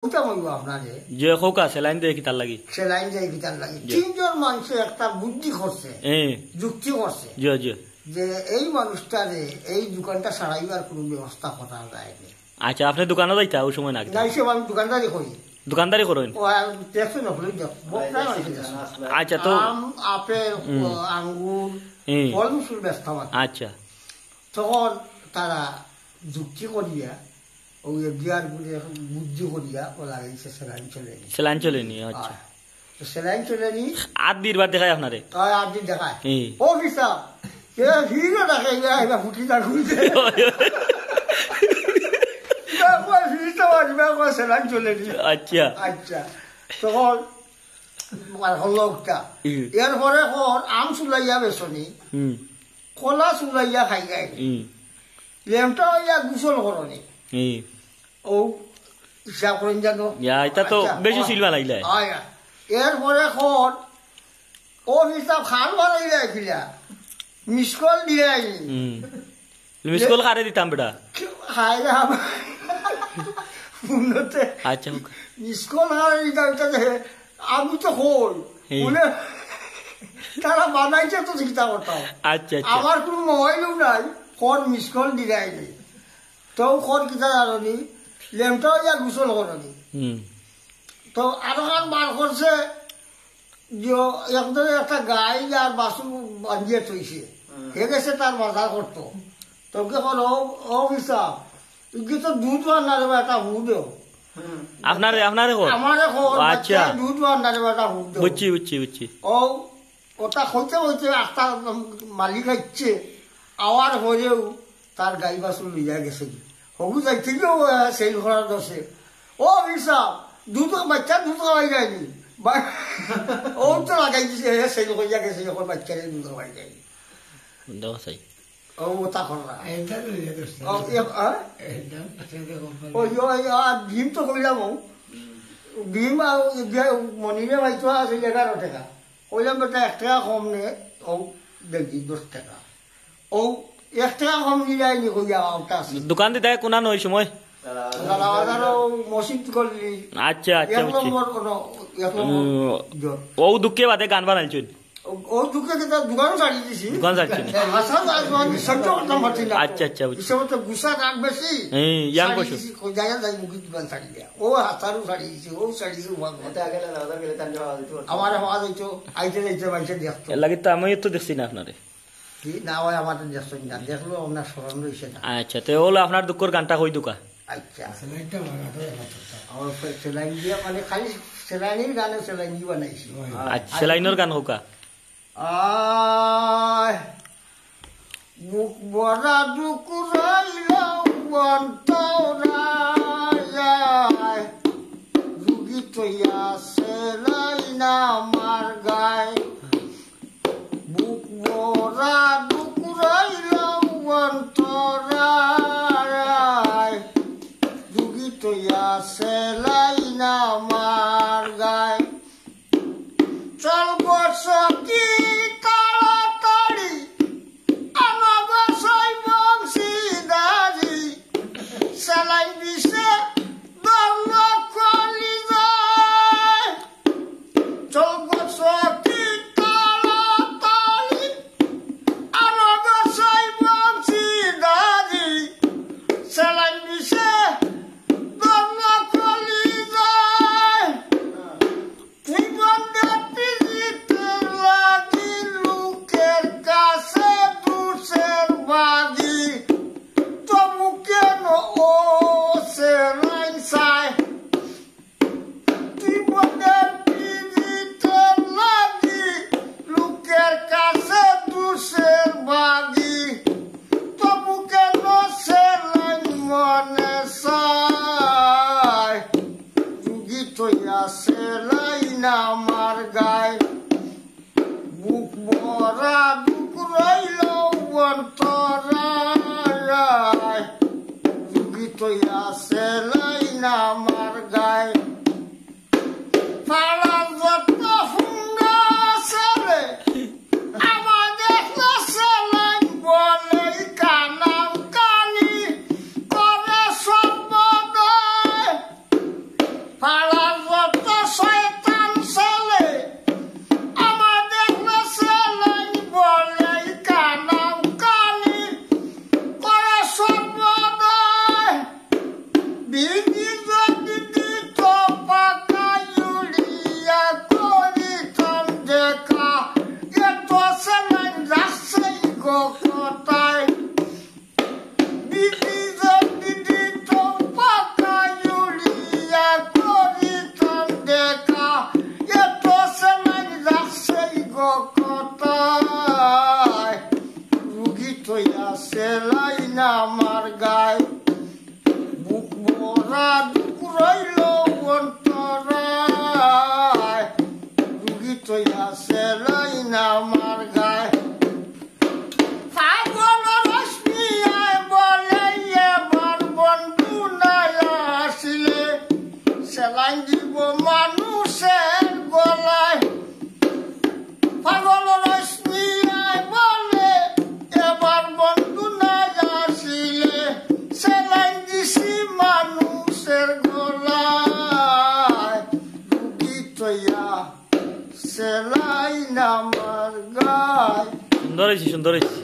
যে হোকা সেলাইন দিয়ে কি তার লাগি সেলাইন দিয়ে কি তার লাগি তিনজন মানুষ একটা বুদ্ধি করছে যুক্তি করছে যে এই মানুষটারে এই দোকানটা সারাইবার কোনো ব্যবস্থা করা যায়নি। আচ্ছা আপনি দোকানে যাইতা ওই সময় নাকি? না সে আমি দোকানদারি করি। দোকানদারি করেন? আচ্ছা তো আপেল আঙ্গুর ফল ব্যস্ত। আচ্ছা তখন তারা যুক্তি করিয়া ওই বিয়ার বুদ্ধি করিয়া ও লাগাইছে সেলাইন চলেনি। সেলাইন চলেনি? আচ্ছা সেলাইন চলেনি। আট দিন বার দেখায় আপনারে? আট দিন দেখায়। ও কিসা হিরো দেখাই ফুটি তার খুলছে সেলাইন চলেনি। আচ্ছা আচ্ছা তখন হলটা এরপরে আম চুলাইয়া বেচনি কলা চুলাইয়া খাই গাই লেমটা হইয়া গুসল করনি। ও হিসাব করেন জানো এটা তো বেশি সিলবা লাগলে। এরপরে ও হিসাব খান বানাইলে খিলা মিসকল দিয়ে মিসকল খারে দিতাম বেটা খাই উন্নতে। আচ্ছা মিসকল খারে দিতাম আমি তো হল বলে তারা বানাইছে তো চিন্তা করতাম। আচ্ছা আমার কোনো মোবাইলও নাই মিসকল দিলাই নেই তো কিতা জানি লেমটাও যা গুসল করনি। তো আরো কান বার করছে যে একদম একটা গাই আর বাসু বাঁধিয়ে থইছে হে গেছে তার বাজার করতো। তোকে ও হিসাব তুই তো দুধ বান্না দেবো একটা হু দেও আপনারে আমারে আচ্ছা দুধ বান্না দেবো একটা হু দেও। বুঝছি ও ওটা হইতে হইতে একটা মালিক হচ্ছে আওয়ার হয়েও তার গাই বাসু লইয়া গেছে হবু যাইছিল সেল করার দোষে। ও হিসাব দুধ বাচ্চা দুধ খাওয়াই যায়নি ও তো লাগাই দিছে সেল করিয়া গেছে যখন বাচ্চারে দুধ খাওয়াই যায়নি। ও ওটা করা ভীম তো কইলাম ভীম মনিরে বাইতো আছে 11 টাকা কইলাম বেটা 1 টাকা কম নে ও দেখি 10 টাকা ও 1 টাকা কম নিলাইনি কইয়া দোকান দিতে কোনা নয় সময় মসজিদ করলি। আচ্ছা আচ্ছা ও দুঃখে বাদে গান বানাইছেন? ও দুঃখে দোকান ছাড়িয়ে দিছি। দোকান ছাড়ছেন? আচ্ছা আচ্ছা গুসা রাগ বেশি দোকান ছাড়ি দেয়া ও হাতারও ছাড়িয়ে দিছি ও ছাড়িয়ে আমার হওয়া যাইতো আইতে যাইতে বাইতে দেখতো লাগে তো আমি তো দেখছি না আপনারে না হয় আমাদের দেখতো না দেখলো আপনার স্মরণ রয়েছে না। আচ্ছা তো হলো আপনার দুঃখর গানটা কই দুকা? আচ্ছা সেলাইন দিয়া মানে খালি সেলাইনের গানে সেলাইন দিয়ে বানাইছি। আচ্ছা সেলাইনের গান হোকা বুক বড়া দুকুরাই রুগী তৈয়া সেলাইন আমার গায় বুক বড়া দুকুরাই অন্তরায় রুগী তৈয়া সেলাইন আমার গায় চল বসকি তাড়াতাড়ি আমার বসাই বংশীদারি সেলাই বিষে দল কলি যায় চল বসকি তাড়াতাড়ি আমার বসাই বংশীদারি সেলাই বিষে দল কলি যায় তুই বন্ধে সেলাইন আমার গায় বুক ভরা দুঃখ রইল অন্তরায় রুগী তৈয়া সেলাইন আমার গায় পাড়া যত হুঙ্গা ছেলে আমার দেখলো সেলাইন বলে কানাম কানি করে সর্বদয় পাড়ার যত শয়তান ছেলে আমার দেখলে ছেলে বলে কানাম কালি করে সর্বদয় বিধি যদি দিত পাকা ইউরিয়া করিতাম দেখা এত ছেলে যাচ্ছে গো কথায় বিধি যদি দিত পাকা ইউরিয়া করিতাম দেখা এত ছেলে যাচ্ছে গো কথায় রুগী তৈয়া সেলাই না আমার গায় বুক ভরা দুঃখ রইল অন্তরায় রুগী তৈয়া সেলাই না আমার গায় পাগল রশ্মিয়ায় বলে এবার বন্ধু নাই আসিলে সেলাই দিব মানুষের গলায় পাগল রশ্মিয়ায় বলে এবার বন্ধু নাই আসিলে সেলাই দিছি মানুষের গলায় রুগী তৈয়া সেলাই নামার গায় সুন্দর হয়েছে সুন্দর হয়েছে